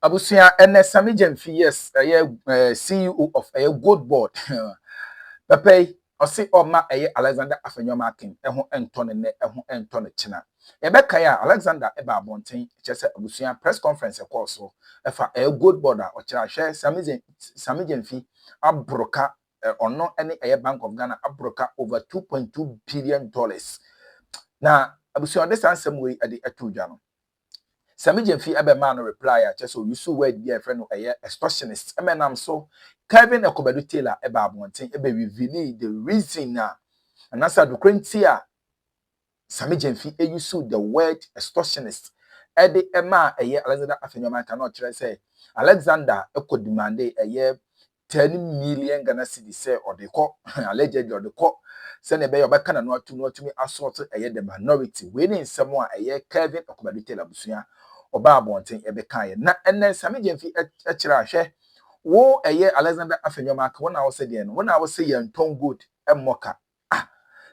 Abusia ene Sami Jemfi yes CEO of a good board. Pepe osi oma Alexander AfenyoMarkins eho entone ne eho entone china. Yebeka ya Alexander eba abonten chese abusia press conference so efa a good board a ochira hwe Sami Jemfi abroka ono ene Bank of Ghana abroka over $2.2 billion. Na abusia this answer we ade atudwa no. Sami Jemfi ebe man reply a cheso you so word be a friend no extortionist emenam so Kevin Ekobadu Taylor eba abonten ebe reveal the reason na anasa do krentia Sami Jemfi use the word extortionist ede ema Alexander AfenyoMarkins no kire say Alexander ekodimande 10 million Ghana cedis say odeko allegedly odeko say ne be yobeka na no atumi assault the minority we ni nsem a Kevin Ekobadu Taylor busuya oba abonten ebekaye na enen Sami Jemfi ekira ahwe wo Alexander AfenyoMarkins wona wo se de no wona wo se yenton good emmoka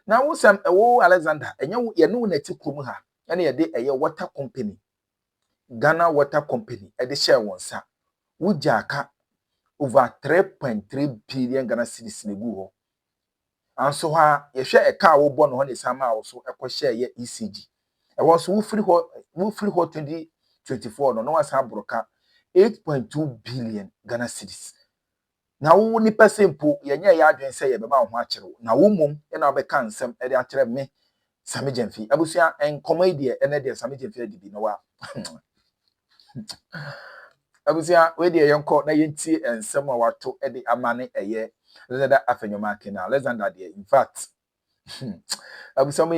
na wo sam wo Alexander enye ye no na tikrom ha ene ye de water company Ghana Water Company e de share wonsa wo jaka over 3.3 billion Ghana cedis ne gu ho anso ha ye hwe eka wo bo no ho ne sama wo so ekọ share ye ECG e wo so wo free ho 2024 no wasa broka 8.2 billion Ghana cedis. Na wo ni pesempo yenye ya adwen se ye beba ho akere na wo mom e na obeka nsem e de akere me Sami Jemfi abusia enkomedy ene de Sami Jemfi adibi no wa abusia we de yenko na yenti ensem a wato e de amane Alexander AfenyoMarkins na Alexander de in fact abusia mo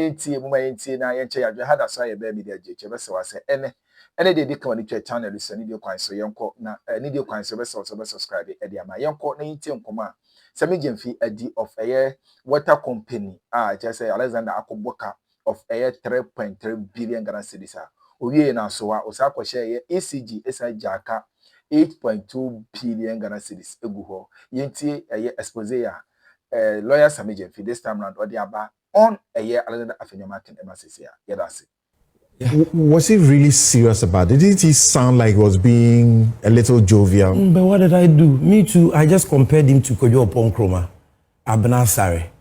yenti na yenche ya adwen hada so ye be mi de ajeche be se wase ene de dika wani channel is ni de kwan so yenko na ni de kwan so be subscribe e de ama yenko na yenti nkoma Sami Jemfi adi of water company just say Alexander akoboka of 3.3 billion Ghana cedis owie na so wa osako share ECG esa jaka 8.2 billion Ghana cedis egu ho yenti expose ya lawyer Sami Jemfi this time round odi aba on Alexander AfenyoMarkins embassy ya yedase. Was he really serious about it? Didn't he sound like he was being a little jovial? But what did I do? Me too. I just compared him to Kojo Ponkroma, Abna Sare.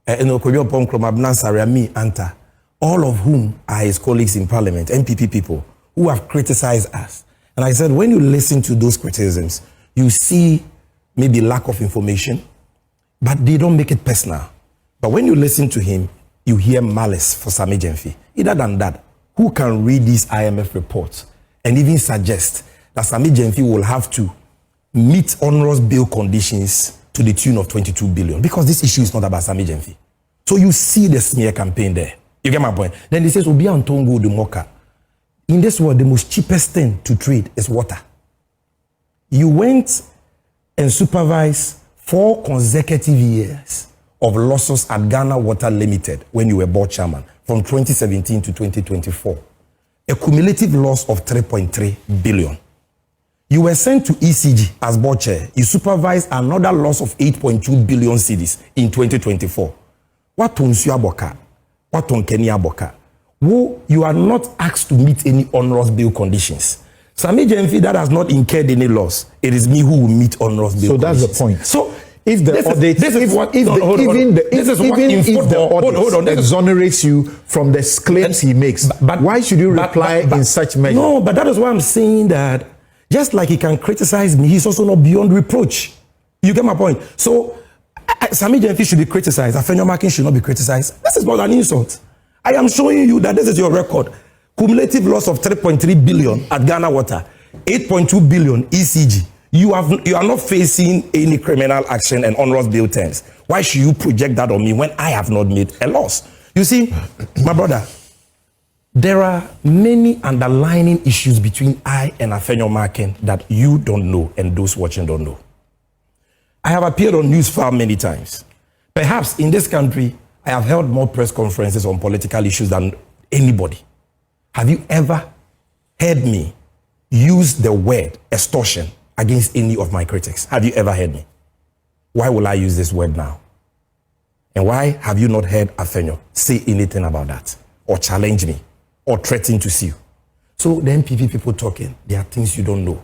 Kojo Ponkroma, Abna Sare, and me, Anta. All of whom are his colleagues in parliament, MPP people, who have criticized us. And I said, when you listen to those criticisms, you see maybe lack of information, but they don't make it personal. But when you listen to him, you hear malice for Sami Jemfi. Other than that, who can read these IMF reports and even suggest that Sami Jemfi will have to meet onerous bail conditions to the tune of 22 billion? Because this issue is not about Sami Jemfi. So you see the smear campaign there. You get my point? Then he says, Obi Antongo de Moka. In this world, the most cheapest thing to trade is water. You went and supervised 4 consecutive years of losses at Ghana Water Limited when you were board chairman. From 2017 to 2024, a cumulative loss of 3.3 billion. You were sent to ECG as board chair. You supervised another loss of 8.2 billion cedis in 2024. What on Suaboka? What on Kenya Boka? You are not asked to meet any onerous bail conditions. Sami Jemfi that has not incurred any loss. It is me who will meet onerous bail conditions. So that's the point. So if the audit, if the audit exonerates you from the claims he makes, but why should you reply in such measure? No, but that is why I'm saying that just like he can criticize me, he's also not beyond reproach. You get my point? So Sami Jemfi should be criticized. AfenyoMarkins should not be criticized. This is not an insult. I am showing you that this is your record. Cumulative loss of 3.3 billion at Ghana Water, 8.2 billion ECG. You are not facing any criminal action and onerous bail terms. Why should you project that on me when I have not made a loss? You see, my brother, there are many underlying issues between I and AfenyoMarkins that you don't know and those watching don't know. I have appeared on Newsfile many times. Perhaps in this country, I have held more press conferences on political issues than anybody. Have you ever heard me use the word extortion against any of my critics? Have you ever heard me? Why will I use this word now? And why have you not heard Afenyo say anything about that? Or challenge me? Or threaten to sue? So the MPP people talking, there are things you don't know.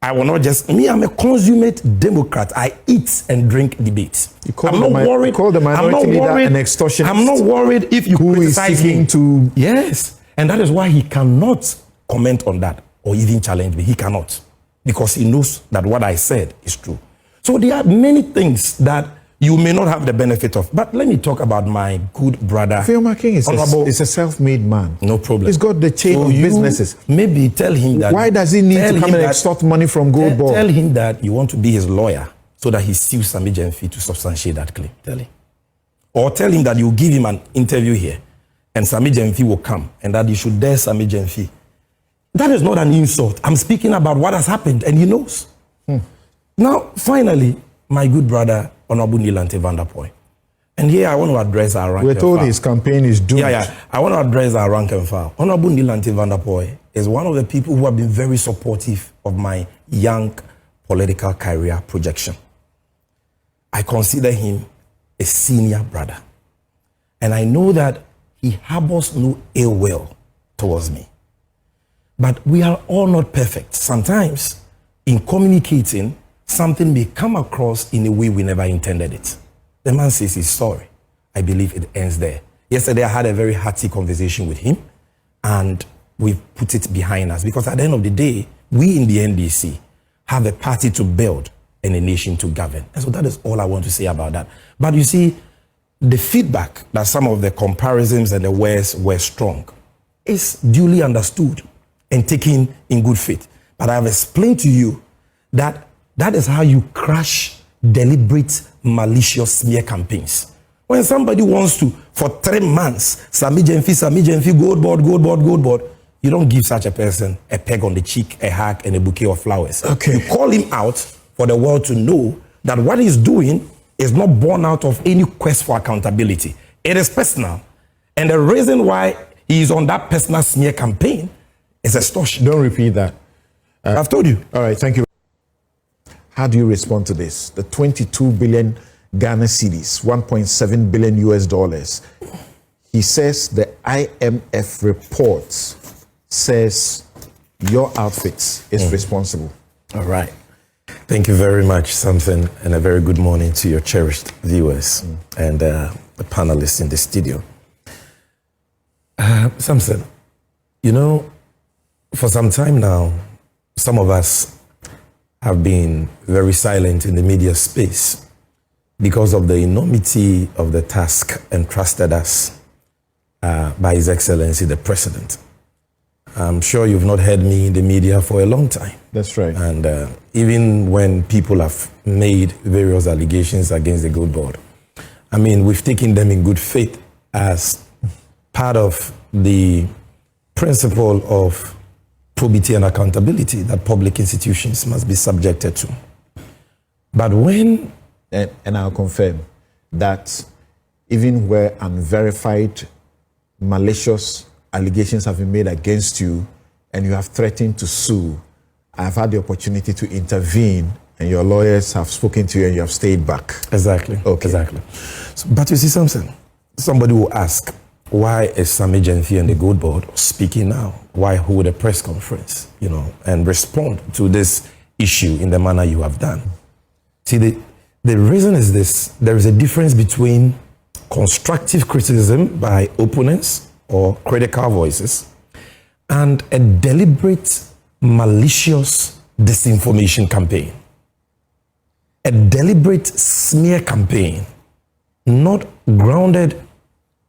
I will not just, me, I'm a consummate Democrat. I eat and drink debates. I'm not worried. Call the minority leader an extortionist. I'm not worried if you criticize him. Yes. And that is why he cannot comment on that or even challenge me. He cannot. Because he knows that what I said is true. So there are many things that you may not have the benefit of. But let me talk about my good brother. AfenyoMarkins is a self-made man. No problem. He's got the chain of businesses. Maybe tell him that. Why does he need to come and extort money from Gold Board? Tell him that you want to be his lawyer so that he sues Sammy Gyamfi to substantiate that claim. Tell him. Or tell him that you give him an interview here and Sammy Gyamfi will come and that you should dare Sammy Gyamfi. That is not an insult. I'm speaking about what has happened and he knows. Now, finally, my good brother, Honorable Nilante van der Poy. And here I want to address our rank and file. We're told his campaign is doomed. Yeah. I want to address our rank and file. Honorable Nilante van der Poy is one of the people who have been very supportive of my young political career projection. I consider him a senior brother. And I know that he harbors no ill will towards me. But we are all not perfect. Sometimes, in communicating, something may come across in a way we never intended it. The man says he's sorry. I believe it ends there. Yesterday, I had a very hearty conversation with him, and we put it behind us. Because at the end of the day, we in the NDC have a party to build and a nation to govern. And so that is all I want to say about that. But you see, the feedback that some of the comparisons and the words were strong is duly understood and taken in good faith. But I have explained to you that that is how you crush deliberate, malicious smear campaigns. When somebody wants to, for 3 months, Sammy Gyamfi, Gold Board, you don't give such a person a peg on the cheek, a hug, and a bouquet of flowers. Okay. You call him out for the world to know that what he's doing is not born out of any quest for accountability. It is personal. And the reason why he is on that personal smear campaign is extortion. Don't repeat that. I've told you. All right, thank you. How do you respond to this? The 22 billion Ghana cedis, 1.7 billion US dollars. He says the IMF report says your outfit is responsible. All right. Thank you very much, Samson, and a very good morning to your cherished viewers and the panelists in the studio. Samson, you know, for some time now, some of us have been very silent in the media space because of the enormity of the task entrusted us by His Excellency, the President. I'm sure you've not heard me in the media for a long time. That's right. And even when people have made various allegations against the Gold Board, I mean, we've taken them in good faith as part of the principle of probity and accountability that public institutions must be subjected to. But when... And I'll confirm that even where unverified, malicious allegations have been made against you and you have threatened to sue, I've had the opportunity to intervene and your lawyers have spoken to you and you have stayed back. Exactly. Okay. Exactly. But you see something, somebody will ask, why is Sammy Gyamfi and the Gold Board speaking now? Why hold a press conference, you know, and respond to this issue in the manner you have done? See, the reason is this. There is a difference between constructive criticism by opponents or critical voices and a deliberate, malicious disinformation campaign. A deliberate smear campaign, not grounded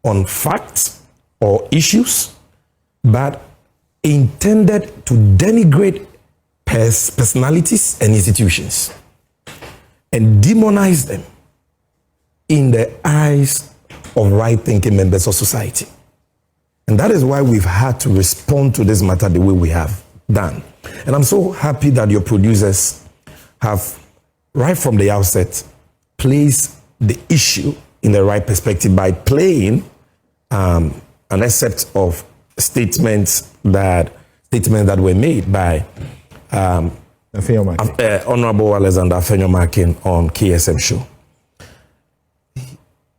on facts or issues, but intended to denigrate personalities and institutions and demonize them in the eyes of right-thinking members of society. And that is why we've had to respond to this matter the way we have done. And I'm so happy that your producers have, right from the outset, placed the issue in the right perspective by playing an excerpt of statements that were made by Honorable Alexander AfenyoMarkins on KSM show.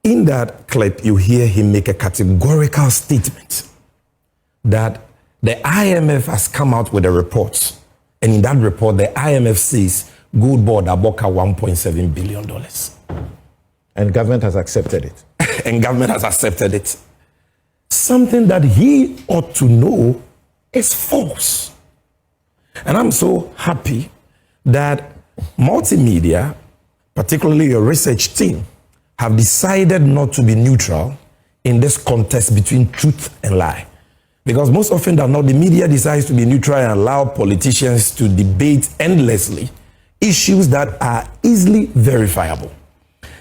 In that clip, you hear him make a categorical statement that the IMF has come out with a report And in that report, the IMF says gold board aboka $1.7 billion. And government has accepted it. And government has accepted it. Something that he ought to know is false. And I'm so happy that multimedia, particularly your research team, have decided not to be neutral in this contest between truth and lie. Because most often than not, the media decides to be neutral and allow politicians to debate endlessly issues that are easily verifiable.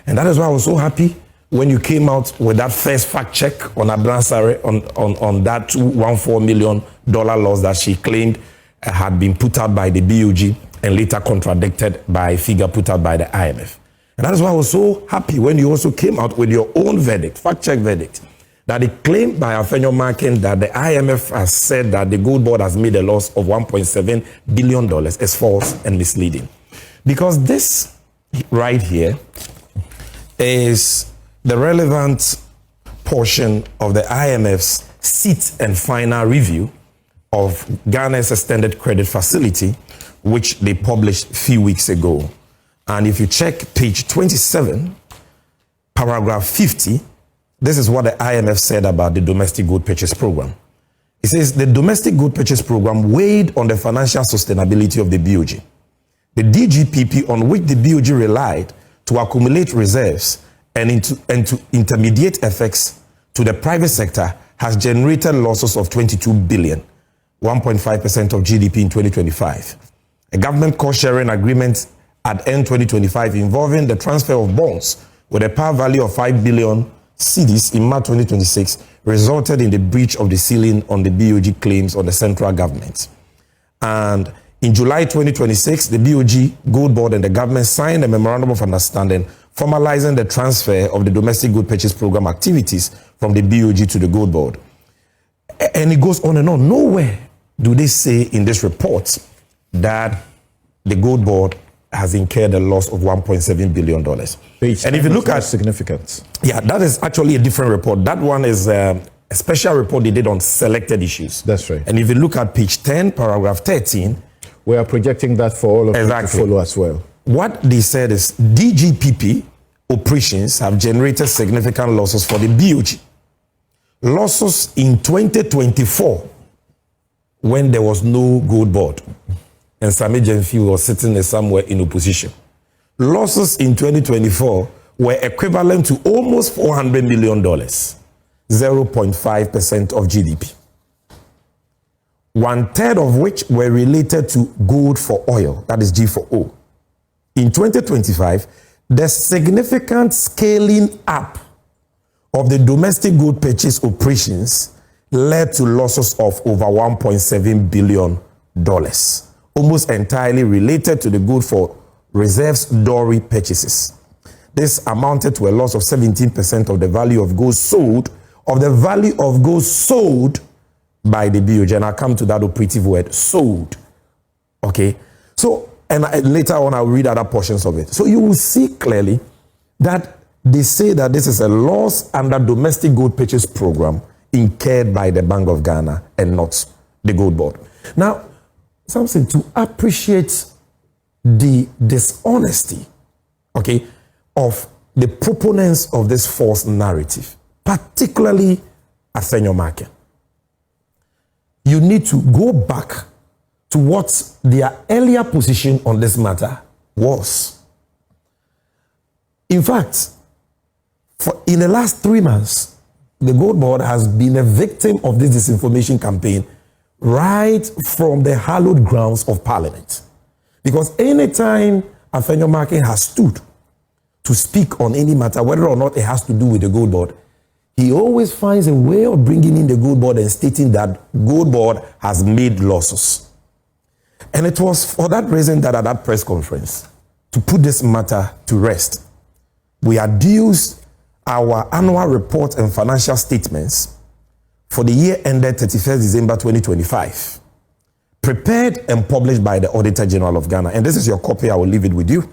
And that is why I was so happy when you came out with that first fact check on Abnansare on that $214 million loss that she claimed had been put out by the BOG and later contradicted by a figure put out by the IMF. And that is why I was so happy when you also came out with your own verdict, fact check verdict, that it claimed by AfenyoMarkins that the IMF has said that the gold board has made a loss of $1.7 billion is false and misleading. Because this right here is the relevant portion of the IMF's sixth and final review of Ghana's extended credit facility, which they published a few weeks ago. And if you check page 27, paragraph 50, this is what the IMF said about the domestic gold purchase program. It says the domestic gold purchase program weighed on the financial sustainability of the BOG. The DGPP on which the BOG relied to accumulate reserves and to intermediate effects to the private sector has generated losses of 22 billion, 1.5% of GDP in 2025. A government cost-sharing agreement at end 2025 involving the transfer of bonds with a par value of 5 billion cedis in March 2026 resulted in the breach of the ceiling on the BOG claims on the central government. And in July 2026, the BOG, Gold Board, and the government signed a memorandum of understanding formalizing the transfer of the domestic gold purchase program activities from the BOG to the Gold Board. And it goes on and on. Nowhere do they say in this report that the Gold Board has incurred a loss of $1.7 billion. And if you look at significance, yeah, that is actually a different report. That one is a special report they did on selected issues. That's right. And if you look at page 10, paragraph 13, we are projecting that for all of you to follow as well. What they said is DGPP operations have generated significant losses for the BOG. Losses in 2024 when there was no Gold Board and Sami Jenfi was sitting there somewhere in opposition. Losses in 2024 were equivalent to almost $400 million, 0.5% of GDP. 1/3 of which were related to gold for oil, that is G4O. In 2025, the significant scaling up of the domestic gold purchase operations led to losses of over $1.7 billion, almost entirely related to the gold for reserves Dory purchases. This amounted to a loss of 17% of the value of gold sold, by the BOG, and I'll come to that operative word, sold. Okay? So, and later on I'll read other portions of it. So you will see clearly that they say that this is a loss under domestic gold purchase program incurred by the Bank of Ghana and not the Gold Board. Now, something to appreciate the dishonesty, okay, of the proponents of this false narrative, particularly AfenyoMarkins. You need to go back to what their earlier position on this matter was. In fact, in the last 3 months, the Gold Board has been a victim of this disinformation campaign right from the hallowed grounds of Parliament. Because anytime AfenyoMarkins has stood to speak on any matter, whether or not it has to do with the Gold Board, he always finds a way of bringing in the Gold Board and stating that Gold Board has made losses. And it was for that reason that at that press conference, to put this matter to rest, we adduced our annual report and financial statements for the year ended 31st December 2025, prepared and published by the Auditor General of Ghana. And this is your copy, I will leave it with you.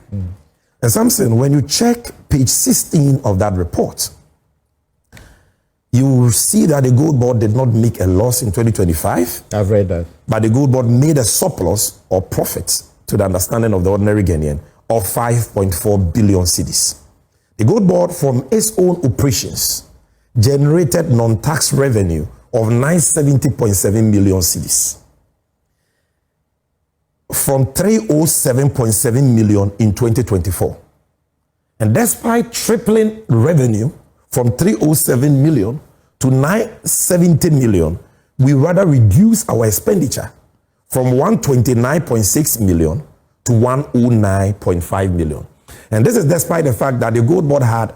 And Samson, when you check page 16 of that report, you will see that the gold board did not make a loss in 2025. I've read that. But the gold board made a surplus or profits, to the understanding of the ordinary Ghanaian, of 5.4 billion cedis. The gold board, from its own operations, generated non-tax revenue of 970.7 million cedis from 307.7 million in 2024. And despite tripling revenue from 307 million to 970 million, we rather reduce our expenditure from 129.6 million to 109.5 million. And this is despite the fact that the gold board had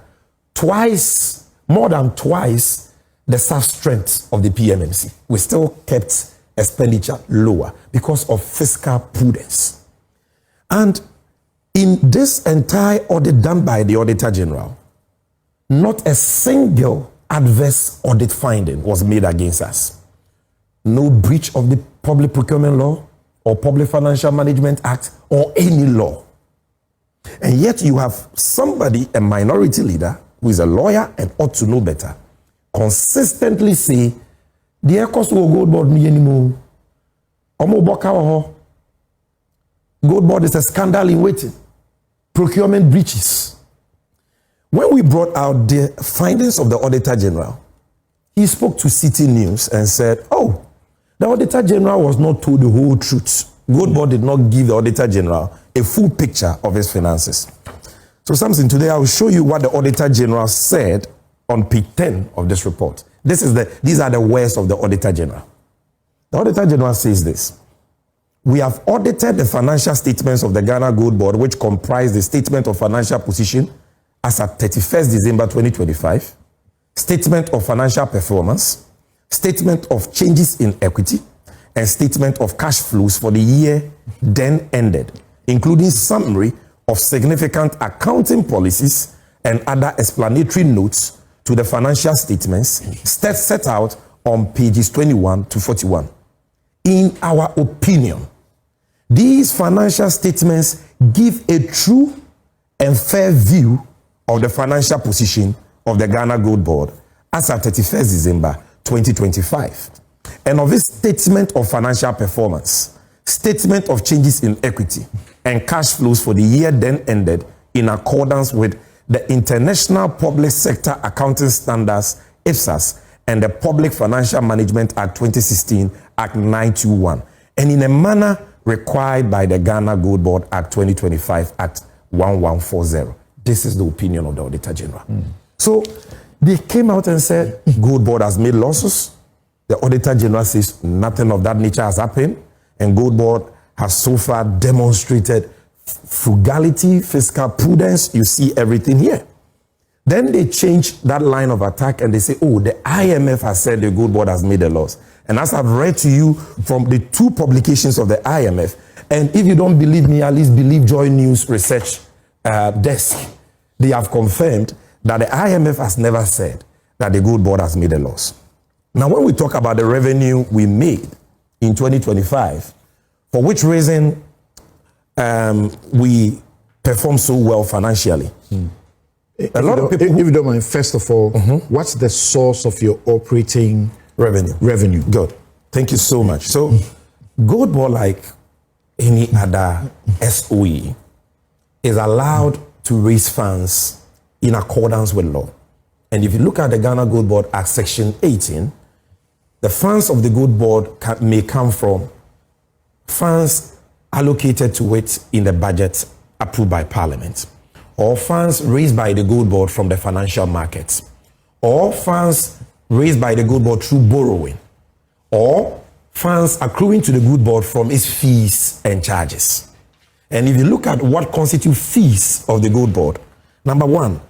more than twice the staff strength of the PMMC. We still kept expenditure lower because of fiscal prudence. And in this entire audit done by the Auditor General, not a single adverse audit finding was made against us. No breach of the Public Procurement Law or Public Financial Management Act or any law. And yet you have somebody, a minority leader, who is a lawyer and ought to know better, consistently say, the EOCO gold board me anymore. Gold board is a scandal in waiting. Procurement breaches. When we brought out the findings of the Auditor General, he spoke to City News and said, oh, the Auditor General was not told the whole truth. Gold board did not give the Auditor General a full picture of his finances. So Samson, today I will show you what the Auditor General said on page 10 of this report. These are the words of the Auditor General. The Auditor General says this: we have audited the financial statements of the Ghana Gold Board, which comprise the statement of financial position as at 31st December 2025, statement of financial performance, statement of changes in equity, and statement of cash flows for the year then ended, including summary of significant accounting policies and other explanatory notes to the financial statements set out on pages 21 to 41. In our opinion, these financial statements give a true and fair view of the financial position of the Ghana Gold Board as at 31st December 2025, and of its statement of financial performance, statement of changes in equity, and cash flows for the year then ended in accordance with the International Public Sector Accounting Standards, IFSAS, and the Public Financial Management Act 2016, Act 921, and in a manner required by the Ghana Gold Board Act 2025, Act 1140. This is the opinion of the Auditor General. So they came out and said, Gold Board has made losses. The Auditor General says nothing of that nature has happened, and Gold Board has so far demonstrated frugality, fiscal prudence. You see everything here. Then they change that line of attack and they say, oh, the IMF has said the Gold Board has made a loss. And as I've read to you from the two publications of the IMF, and if you don't believe me, at least believe Joy News Research Desk, they have confirmed that the IMF has never said that the Gold Board has made a loss. Now, when we talk about the revenue we made in 2025, for which reason we perform so well financially. A lot of people, if you don't mind, first of all, what's the source of your operating revenue? Good. Thank you so much. So, Gold Board, like any other SOE, is allowed to raise funds in accordance with law. And if you look at the Ghana Gold Board Act Section 18, the funds of the Gold Board may come from funds allocated to it in the budget approved by Parliament, or funds raised by the Gold Board from the financial markets, or funds raised by the Gold Board through borrowing, or funds accruing to the Gold Board from its fees and charges. And if you look at what constitutes fees of the Gold Board, number one,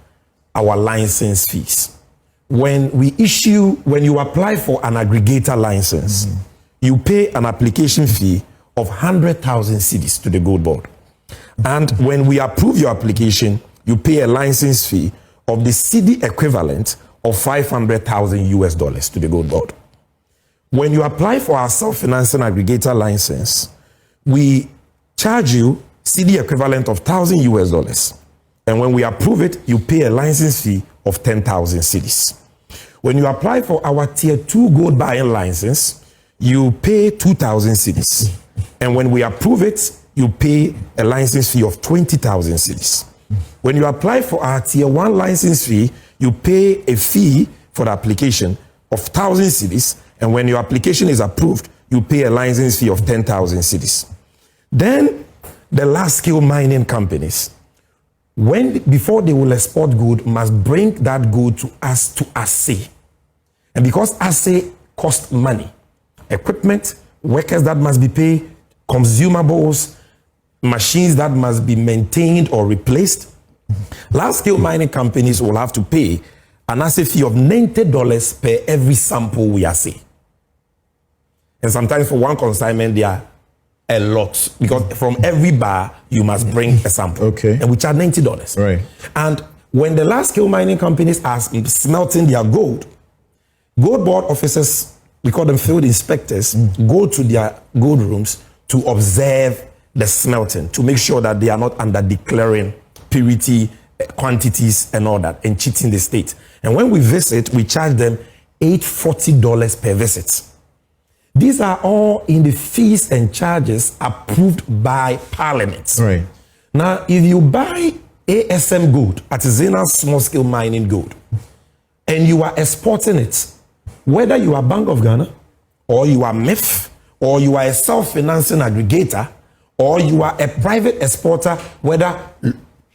our license fees. When you apply for an aggregator license, you pay an application fee of 100,000 cedis to the Gold Board. And when we approve your application, you pay a license fee of the cedi equivalent of $500,000 to the Gold Board. When you apply for our self-financing aggregator license, we charge you cedi equivalent of $1,000. And when we approve it, you pay a license fee of 10,000 cedis. When you apply for our tier 2 gold buying license, you pay 2,000 cedis. And when we approve it, you pay a license fee of 20,000 cedis. When you apply for our tier 1 license fee, you pay a fee for the application of 1,000 cedis. And when your application is approved, you pay a license fee of 10,000 cedis. Then the large-scale mining companies, before they will export gold, must bring that gold to us to assay. And because assay costs money, equipment, workers that must be paid, consumables, machines that must be maintained or replaced, large-scale mining companies will have to pay an assay fee of $90 per every sample we assay. And sometimes for one consignment, they are a lot, because from every bar, you must bring a sample. Okay. And we charge $90. Right. And when the large-scale mining companies are smelting their gold board officers, we call them field inspectors, go to their gold rooms to observe the smelting, to make sure that they are not under declaring purity, quantities, and all that, and cheating the state. And when we visit, we charge them $840 per visit. These are all in the fees and charges approved by Parliament. Right. Now, if you buy ASM gold, artisanal small-scale mining gold, and you are exporting it, whether you are Bank of Ghana, or you are MEF, or you are a self-financing aggregator, or you are a private exporter, whether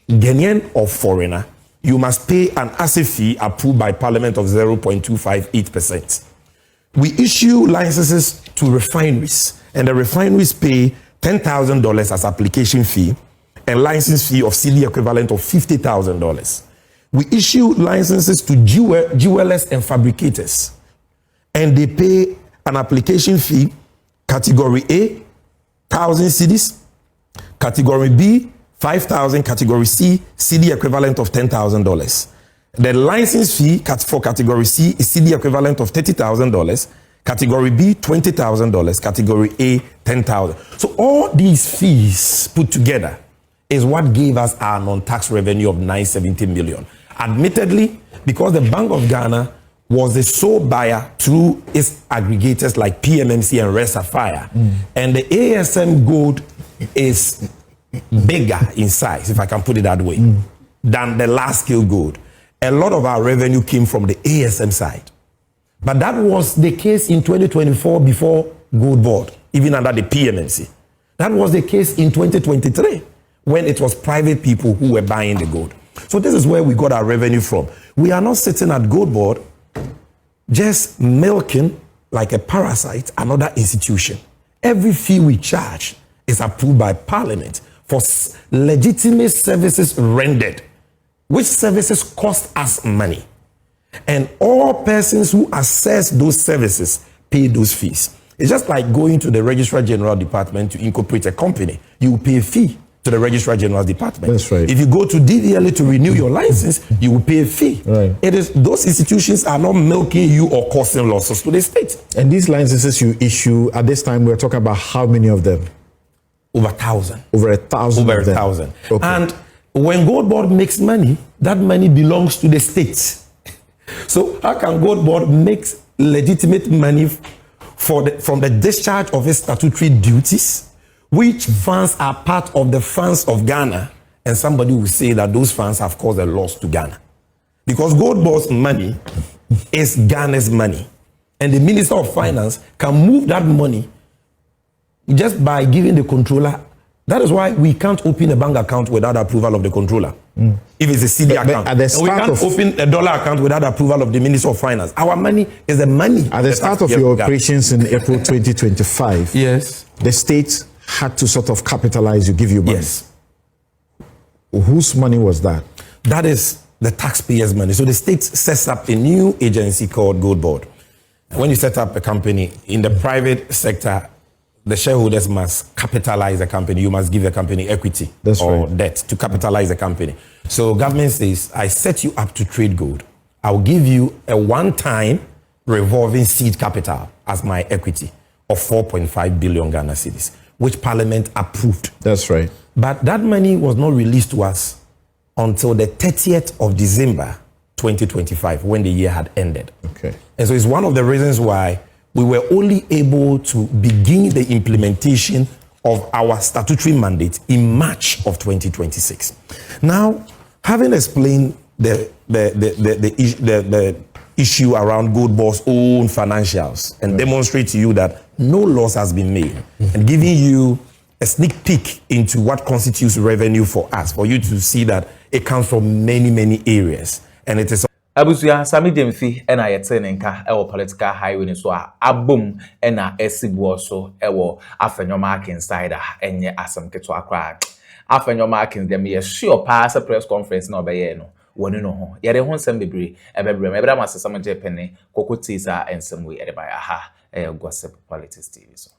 Ghanaian or foreigner, you must pay an assay fee approved by Parliament of 0.258%. We issue licenses to refineries, and the refineries pay $10,000 as application fee, and license fee of cedi equivalent of $50,000. We issue licenses to jewelers and fabricators, and they pay an application fee, category A, 1,000 cedis, category B, 5,000, category C, cedi equivalent of $10,000. The license fee for category C is cedi equivalent of $30,000, category B, $20,000, category A, $10,000. So all these fees put together is what gave us our non-tax revenue of $970 million. Admittedly, because the Bank of Ghana was the sole buyer through its aggregators like PMMC and Red Sapphire, and the ASM gold is bigger in size, if I can put it that way, than the large-scale gold. A lot of our revenue came from the ASM side. But that was the case in 2024 before Gold Board, even under the PMMC. That was the case in 2023 when it was private people who were buying the gold. So this is where we got our revenue from. We are not sitting at Gold Board just milking like a parasite another institution. Every fee we charge is approved by Parliament for legitimate services rendered, which services cost us money. And all persons who access those services pay those fees. It's just like going to the Registrar General Department to incorporate a company. You pay a fee to the Registrar General Department. That's right. If you go to DVLA to renew your license, you will pay a fee. Right. It is, those institutions are not milking you or causing losses to the state. And these licenses you issue, at this time, we're talking about how many of them? Over 1,000. Over 1,000 Over of them. 1,000. Okay. And when Gold Board makes money, that money belongs to the state. So how can Gold Board make legitimate money from the discharge of its statutory duties, which funds are part of the funds of Ghana, and somebody will say that those funds have caused a loss to Ghana? Because Gold Board's money is Ghana's money, and the Minister of Finance can move that money just by giving the controller. That is why we can't open a bank account without approval of the controller. If it's a CD account. At the And we start can't open a dollar account without approval of the Minister of Finance. Our money is the money. At the start of your operations in April 2025, Yes. the state had to sort of capitalize you, give you money. Yes. Whose money was that? That is the taxpayers' money. So the state sets up a new agency called Gold Board. When you set up a company in the private sector, the shareholders must capitalize the company. You must give the company equity or debt to capitalize the company. So government says, I set you up to trade gold. I'll give you a one-time revolving seed capital as my equity of 4.5 billion Ghana cedis, which Parliament approved. That's right. But that money was not released to us until the 30th of December, 2025 when the year had ended. Okay. And so it's one of the reasons why we were only able to begin the implementation of our statutory mandate in March of 2026. Now, having explained the issue around Gold Board's own financials and demonstrate to you that no loss has been made, and giving you a sneak peek into what constitutes revenue for us, for you to see that it comes from many areas, and it is Abusuya Sami Demfi ena yete nenka ewo political highway ni so abom ena esibu so ewo AfenyoMarkins side enye asem keto akra AfenyoMarkins dem ye sure pass press conference na obeye no woni no ho yere ho nsem bebre ebebre masesam je pene kokoti sa ensem we ede ba ha gossip politics TV so